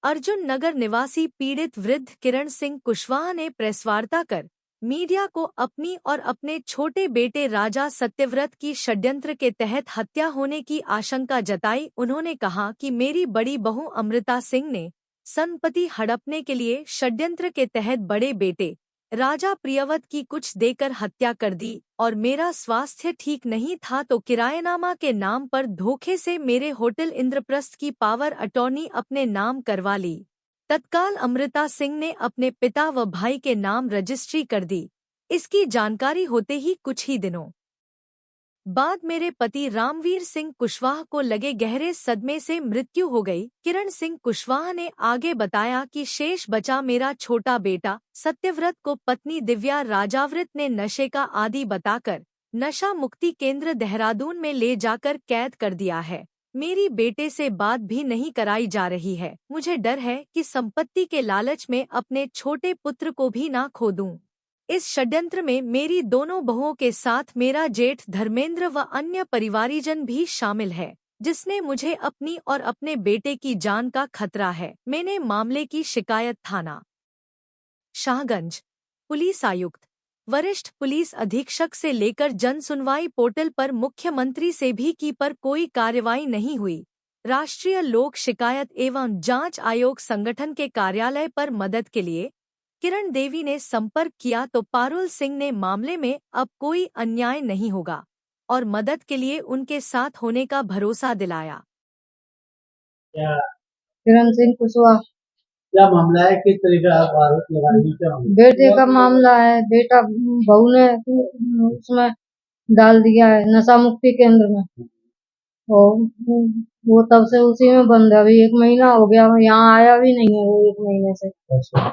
अर्जुन नगर निवासी पीड़ित वृद्ध किरण सिंह कुशवाहा ने प्रेसवार्ता कर मीडिया को अपनी और अपने छोटे बेटे राजा सत्यव्रत की षड्यंत्र के तहत हत्या होने की आशंका जताई। उन्होंने कहा कि मेरी बड़ी बहू अमृता सिंह ने संपत्ति हड़पने के लिए षड्यंत्र के तहत बड़े बेटे राजा प्रियव्रत की कुछ देकर हत्या कर दी और मेरा स्वास्थ्य ठीक नहीं था तो किराएनामा के नाम पर धोखे से मेरे होटल इंद्रप्रस्थ की पावर अटॉर्नी अपने नाम करवा ली। तत्काल अमृता सिंह ने अपने पिता व भाई के नाम रजिस्ट्री कर दी। इसकी जानकारी होते ही कुछ ही दिनों बाद मेरे पति रामवीर सिंह कुशवाहा को लगे गहरे सदमे से मृत्यु हो गई। किरण सिंह कुशवाहा ने आगे बताया कि शेष बचा मेरा छोटा बेटा सत्यव्रत को पत्नी दिव्या राजावृत ने नशे का आदी बताकर नशा मुक्ति केंद्र देहरादून में ले जाकर कैद कर दिया है। मेरी बेटे से बात भी नहीं कराई जा रही है। मुझे डर है कि संपत्ति के लालच में अपने छोटे पुत्र को भी ना खो दूं। इस षड्यंत्र में मेरी दोनों बहुओं के साथ मेरा जेठ धर्मेंद्र व अन्य परिवारीजन भी शामिल है, जिसने मुझे अपनी और अपने बेटे की जान का खतरा है। मैंने मामले की शिकायत थाना शाहगंज पुलिस आयुक्त, वरिष्ठ पुलिस अधीक्षक से लेकर जन सुनवाई पोर्टल पर मुख्यमंत्री से भी की, पर कोई कार्रवाई नहीं हुई। राष्ट्रीय लोक शिकायत एवं जांच आयोग संगठन के कार्यालय पर मदद के लिए किरण देवी ने संपर्क किया तो पारुल सिंह ने मामले में अब कोई अन्याय नहीं होगा और मदद के लिए उनके साथ होने का भरोसा दिलाया। किरण सिंह कुशवाहा। क्या मामला है, किस तरीके आप आरोप लगा रही हैं? बेटे का मामला है। बेटा बहू ने उसमें डाल दिया है नशा मुक्ति केंद्र में, और वो तब से उसी में बंद है। अभी 1 महीना हो गया, यहाँ आया भी नहीं है वो 1 महीने से। अच्छा,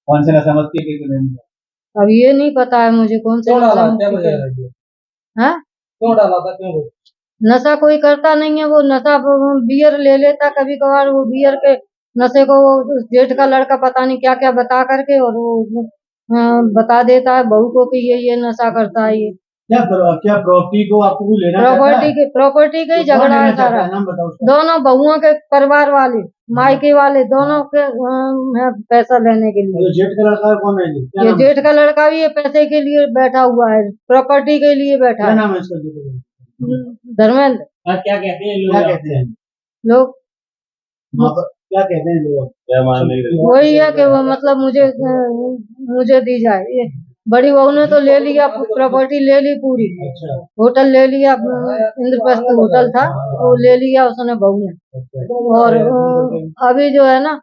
कौन से नशा मुक्ति केंद्र में? अब ये नहीं पता है मुझे कौन से नशा मुक्ति है। क्यों डाला था, क्यों? नशा कोई करता नहीं है। वो नशा बियर ले लेता कभी कभार। वो बियर के नशे को वो जेठ का लड़का पता नहीं क्या क्या बता करके और वो बता देता है बहू को कि ये नशा करता है। ये क्या प्रॉपर्टी को आपको लेना प्रॉपर्टी का ही झगड़ा है सारा। दोनों बहुओं के परिवार वाले मायके वाले दोनों के पैसा लेने के लिए। जेठ का लड़का कौन है? ये जेठ का लड़का भी ये पैसे के लिए बैठा हुआ है, प्रॉपर्टी के लिए बैठा है। नाम है इसका? धर्मेंद्र। क्या कहते हैं लोग? क्या कहते हैं लोग? क्या कहते हैं लोग? वही है कि वो मतलब मुझे दी जाए। ये बड़ी बहू ने तो ले लिया, प्रॉपर्टी ले ली पूरी। अच्छा। होटल ले लिया, इंद्रप्रस्थ होटल था वो ले लिया उसने बहू ने। और अभी जो है ना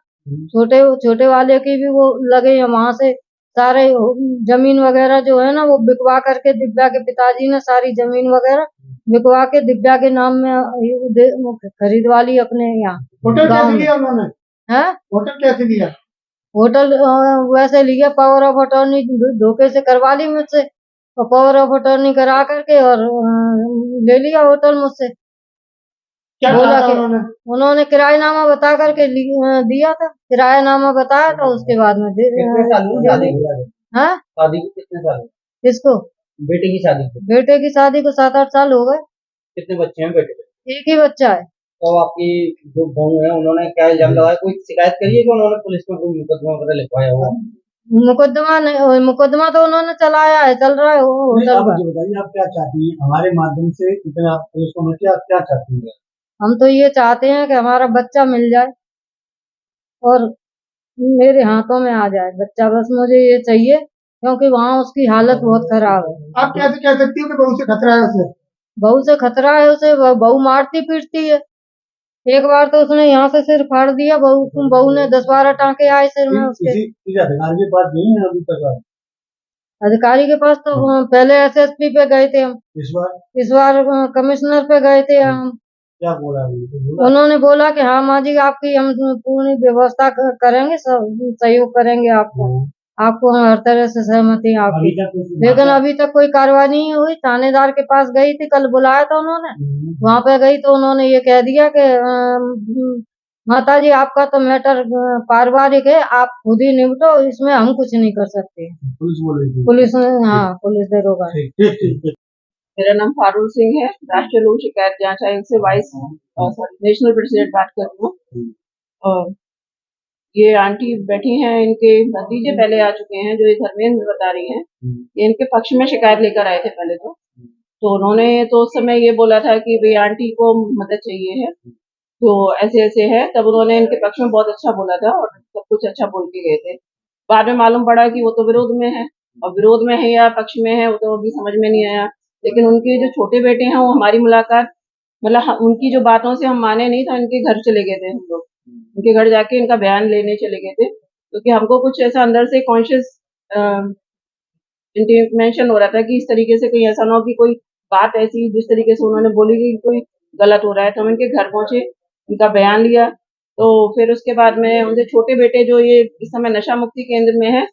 छोटे वाले की भी वो लगे हैं, वहां से सारे जमीन वगैरह जो है ना वो बिकवा करके दिव्या के पिताजी ने सारी जमीन वगैरह बिकवा के दिव्या के नाम में खरीदवा ली अपने यहाँ। होटल कैसे लिया उन्होंने? है होटल कैसे लिया? होटल वैसे लिया, पावर ऑफ अटॉर्नी धोखे से करवा ली मुझसे, और पावर ऑफ अटॉर्नी करा करके और ले लिया होटल मुझसे। क्या बोला कि उन्होंने किराएनामा बता करके दिया था। किराएनामा बताया था, उसके बाद में हाँ शादी को कितने साल? किसको? बेटे की शादी को? बेटे की शादी को 7-8 साल हो गए। कितने बच्चे हैं बेटे के? एक ही बच्चा है। तो आपकी जो बहू है उन्होंने क्या इल्जाम लगाया? कोई शिकायत करी है कि उन्होंने पुलिस में कोई मुकदमा वगैरह लिखवाया हुआ? मुकदमा नहीं, मुकदमा तो उन्होंने चलाया है, चल रहा है होटल का। बताइए आप क्या चाहती हैं हमारे माध्यम से, इतना पुलिस को क्या चाहती है? हम तो ये चाहते हैं कि हमारा बच्चा मिल जाए और मेरे हाथों में आ जाए बच्चा, बस मुझे ये चाहिए, क्योंकि वहाँ उसकी हालत बहुत खराब है। आप कैसे कह सकती हो कि बहू से खतरा है उसे? बहू से खतरा है उसे, बहू मारती पीटती है। एक बार तो उसने यहाँ से सिर फाड़ दिया, बहू ने 10-12 टांके आए सिर में उसके। अधिकारी के पास नहीं है अभी तक? अधिकारी के पास तो पहले एसएसपी पे गए थे हम, इस बार कमिश्नर पे गए थे हम। क्या बोला? उन्होंने बोला कि हाँ माँ जी आपकी हम पूरी व्यवस्था करेंगे, सब सहयोग करेंगे आपको हम हर तरह से सहमति है आपकी। लेकिन अभी तक कोई कार्रवाई नहीं हुई। थानेदार के पास गई थी, कल बुलाया था उन्होंने, वहाँ पे गई तो उन्होंने ये कह दिया कि माता जी आपका तो मैटर पारिवारिक है, आप खुद ही निपटो, इसमें हम कुछ नहीं कर सकते। पुलिस हाँ पुलिस दरोगा। मेरा नाम पारुल सिंह है, राष्ट्रीय लोक शिकायत जांच आयोग से वाइस नेशनल प्रेसिडेंट बात कर रही हूँ। ये आंटी बैठी हैं, इनके भतीजे पहले आ चुके हैं, जो ये धर्मेंद्र बता रही हैं, ये इनके पक्ष में शिकायत लेकर आए थे पहले तो उन्होंने तो उस समय ये बोला था कि भाई आंटी को मदद चाहिए है, तो ऐसे-ऐसे है, तब उन्होंने इनके पक्ष में बहुत अच्छा बोला था और सब कुछ अच्छा बोल के गए थे। बाद में मालूम पड़ा कि वो तो विरोध में है, और विरोध में है या पक्ष में है, वो तो अभी समझ में नहीं आया। लेकिन उनके जो छोटे बेटे हैं, वो हमारी मुलाकात मतलब उनकी जो बातों से हम माने नहीं, तो इनके घर चले गए थे हम लोग। उनके घर जाके इनका बयान लेने चले गए थे, क्योंकि हमको कुछ ऐसा अंदर से कॉन्शियस इंटीमेशन हो रहा था कि इस तरीके से कहीं ऐसा ना हो कि कोई बात ऐसी जिस तरीके से उन्होंने बोली कि कोई गलत हो रहा है, तो हम इनके घर पहुंचे, इनका बयान लिया। तो फिर उसके बाद में उनसे छोटे बेटे जो ये इस समय नशा मुक्ति केंद्र में है,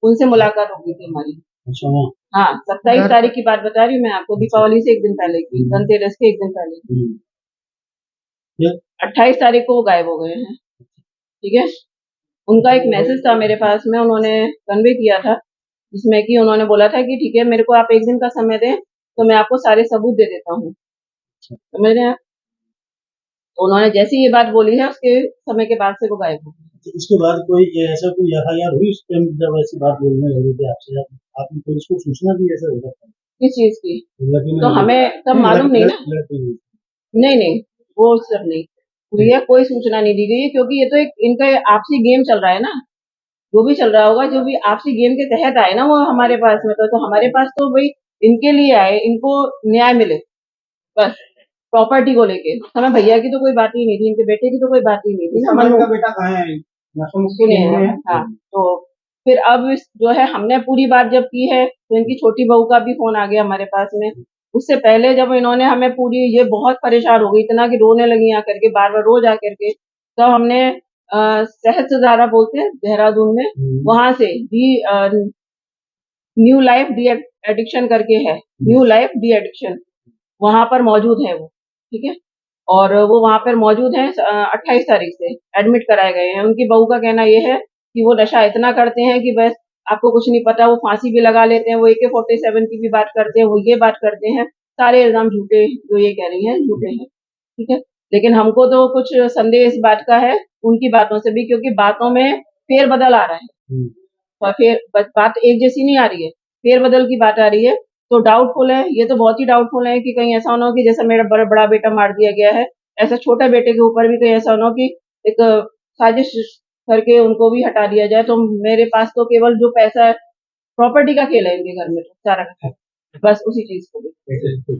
उनसे मुलाकात हो गई थी हमारी। अच्छा हाँ, 27 तारीख की बात बता रही हूँ मैं आपको, दीपावली से एक दिन पहले की, धनतेरस के एक दिन पहले की। 28 तारीख को वो गायब हो गए हैं। ठीक है, उनका एक मैसेज था मेरे पास में, उन्होंने कन्वे किया था, जिसमें कि उन्होंने बोला था कि ठीक है, मेरे को आप एक दिन का समय दें, तो मैं आपको सारे सबूत दे देता हूँ। समझ रहे हैं? तो उन्होंने जैसे ही ये बात बोली है, उसके समय के बाद से वो गायब हो गए। उसके बाद कोई ऐसा कोई एफआईआर हुई उस टाइम जब ऐसी बात बोलने लगे थे आपसे, आपने पुलिस को सूचना दी ऐसा हो सकता है? किस चीज की? लेकिन तो हमें तब मालूम नहीं ना। नहीं नहीं, वो सब नहीं, भैया कोई सूचना नहीं दी गई है, क्योंकि ये तो एक इनका आपसी गेम चल रहा है ना। जो भी चल रहा होगा, जो भी आपसी गेम के तहत आए ना वो हमारे पास में, तो हमारे पास तो भाई इनके लिए आए, इनको न्याय मिले बस, प्रॉपर्टी को लेके। समय भैया की तो कोई बात ही नहीं थी, इनके बेटे की तो कोई बात ही नहीं थी ना। का बेटा कहाँ है? सुनिए, हाँ, तो फिर अब जो है हमने पूरी बात जब की है, तो इनकी छोटी बहू का भी फोन आ गया हमारे पास में। उससे पहले जब इन्होंने हमें पूरी, ये बहुत परेशान हो गई, इतना कि रोने लगी आकर के, बार बार रोज आकर के, तो हमने सहज सजारा बोलते हैं देहरादून में, वहां से न्यू लाइफ डी एडिक्शन करके है, न्यू लाइफ डी एडिक्शन, वहां पर मौजूद है वो। ठीक है, और वो वहां पर मौजूद है, 28 तारीख से एडमिट कराए गए हैं। उनकी बहू का कहना ये है कि वो नशा इतना करते हैं कि बस आपको कुछ नहीं पता, वो फांसी भी लगा लेते हैं, वो AK-47 की भी बात करते हैं, वो ये बात करते हैं, सारे इल्जाम झूठे जो ये कह रही हैं झूठे हैं। ठीक है, लेकिन हमको तो कुछ संदेह इस बात का है उनकी बातों से भी, क्योंकि बातों में फेरबदल आ रहा है, और फिर बात एक जैसी नहीं आ रही है, फेरबदल की बात आ रही है। तो डाउटफुल है, ये तो बहुत ही डाउटफुल है कि कहीं ऐसा ना हो कि जैसा मेरा बड़ा बेटा मार दिया गया है, ऐसा छोटा बेटे के ऊपर भी कहीं ऐसा ना हो कि एक साजिश करके उनको भी हटा दिया जाए। तो मेरे पास तो केवल जो पैसा है, प्रॉपर्टी का खेल है इनके घर में, तो सारा बस उसी चीज को